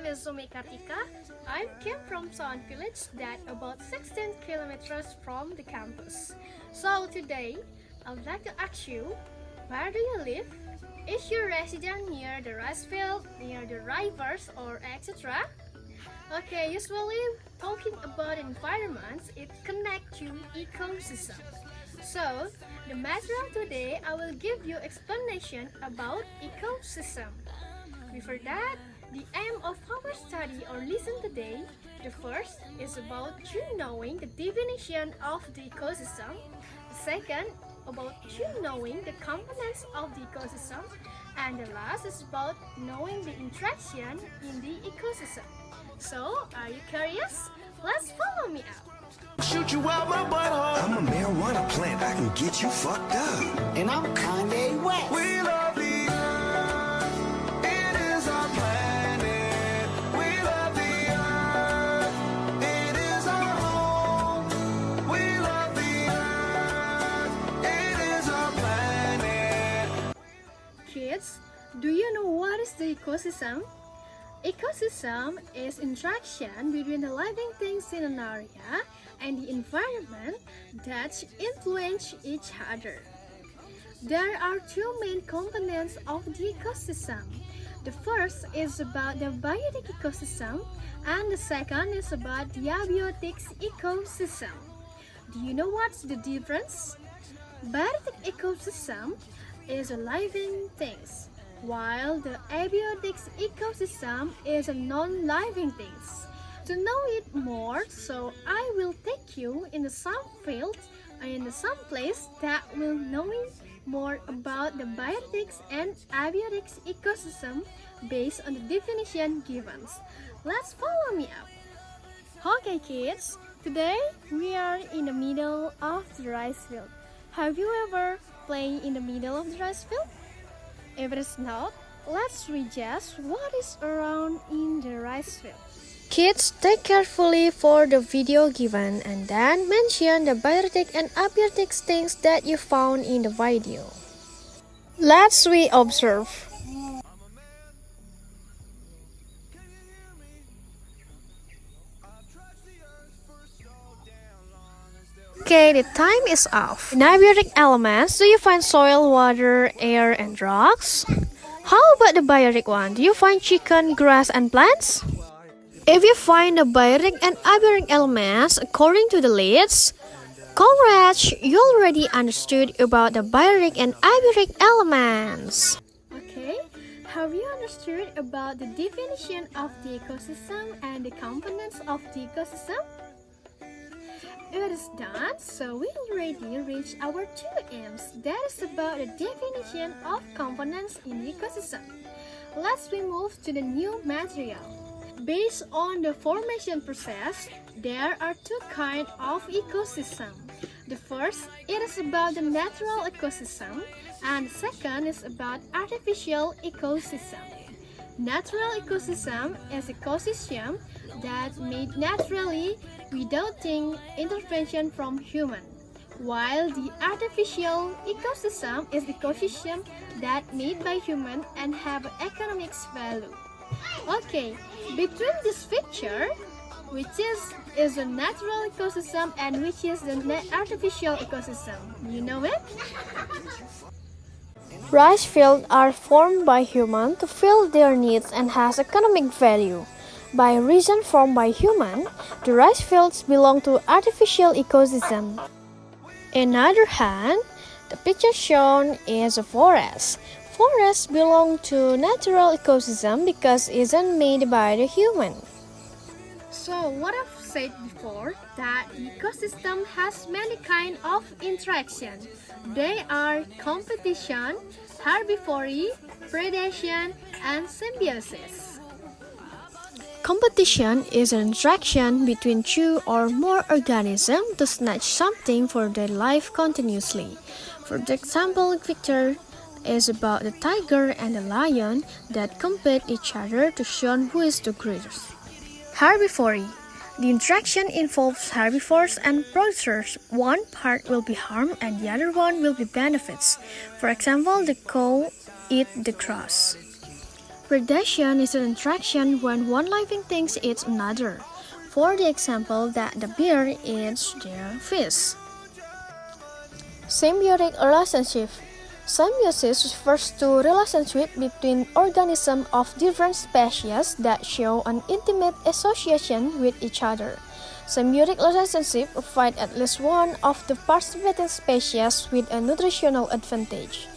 name is Kartika. I came from Soan village that about 16 kilometers from the campus. So today, I would like to ask you, where do you live? Is your residence near the rice field, near the rivers, or etc.? Okay, usually talking about environments, it connects to ecosystem. So, the material today, I will give you explanation about ecosystem. Before that, the aim of our study or lesson today, the first is about you knowing the definition of the ecosystem. The second, about you knowing the components of the ecosystem. And the last is about knowing the interaction in the ecosystem. So, are you curious? Let's follow me up. Shoot you out my butthole. I'm a marijuana plant, I can get you fucked up. And I'm Kanye West. We love the earth. It is our planet. We love the earth. It is our home. We love the earth. It is our planet. Kids, do you know what is the ecosystem? Ecosystem is interaction between the living things in an area and the environment that influence each other. There are two main components of the ecosystem. The first is about the biotic ecosystem and the second is about the abiotic ecosystem. Do you know what's the difference? Biotic ecosystem is a living things, while the abiotic ecosystem is a non-living things. To know it more, so I will take you in some field and some place that will knowing more about the biotics and abiotics ecosystem based on the definition given. Let's follow me up. Okay kids, today we are in the middle of the rice field. Have you ever played in the middle of the rice field? If it is not, let's readjust what is around in the rice field. Kids, take carefully for the video given and then mention the biotic and abiotic things that you found in the video. Let's observe. Okay, the time is off. In abiotic elements, do you find soil, water, air, and rocks? How about the biotic one? Do you find chicken, grass, and plants? If you find the biotic and abiotic elements according to the list, congrats, you already understood about the biotic and abiotic elements. Okay, have you understood about the definition of the ecosystem and the components of the ecosystem? It is done, so we already reached our two aims. That is about the definition of components in the ecosystem. Let's move to the new material. Based on the formation process, there are two kinds of ecosystem. The first, it is about the natural ecosystem, and the second is about artificial ecosystem. Natural ecosystem is an ecosystem that made naturally without intervention from human, while the artificial ecosystem is the ecosystem that made by human and have economic value. Okay, between this picture, which is a natural ecosystem and which is the artificial ecosystem, you know it? Rice fields are formed by humans to fill their needs and has economic value. By reason formed by human, the rice fields belong to artificial ecosystem. On the other hand, the picture shown is a forest. Forests belong to natural ecosystem because it isn't made by the human. So what I've said before, that the ecosystem has many kinds of interaction. They are competition, herbivory, predation, and symbiosis. Competition is an interaction between two or more organisms to snatch something for their life continuously. For the example picture is about the tiger and the lion that compete each other to show who is the greatest. Herbivory. The interaction involves herbivores and predators. One part will be harm and the other one will be benefits. For example, the cow eat the grass. Predation is an interaction when one living thing eats another. For the example that the bear eats the fish. Symbiotic relationship. Symbiosis refers to relationship between organisms of different species that show an intimate association with each other. Symbiotic relationships provide at least one of the participating species with a nutritional advantage.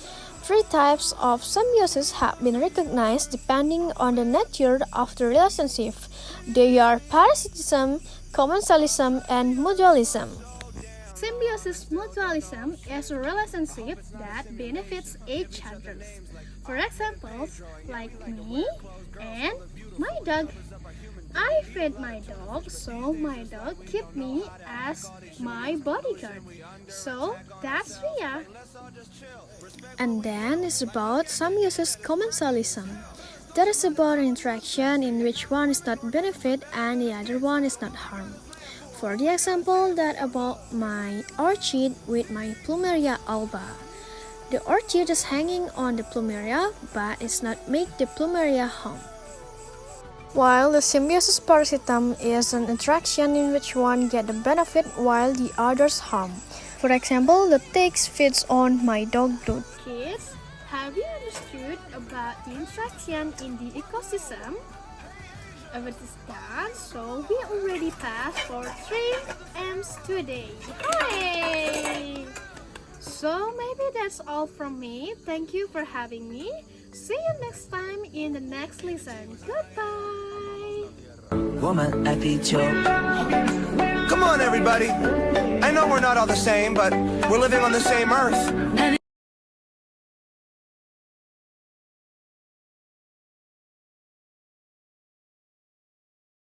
3 types of symbiosis have been recognized depending on the nature of the relationship. They are parasitism, commensalism, and mutualism. Symbiosis mutualism is a relationship that benefits each other. For examples, like me and my dog. I feed my dog, so my dog keeps me as my bodyguard. So that's Ria. And then it's about symbiosis commensalism. That is about an interaction in which one is not benefit and the other one is not harm. For the example that about my orchid with my Plumeria alba. The orchid is hanging on the Plumeria, but it's not make the Plumeria home. While the symbiosis parasitism is an interaction in which one get the benefit while the others harm. For example, the tick feeds on my dog blood. Kids, have you understood about the interaction in the ecosystem? Everything's done, so we already passed for 3 M's today. Hooray! So maybe that's all from me. Thank you for having me. See you next time in the next lesson. Goodbye! Come on, everybody. I know we're not all the same, but we're living on the same earth.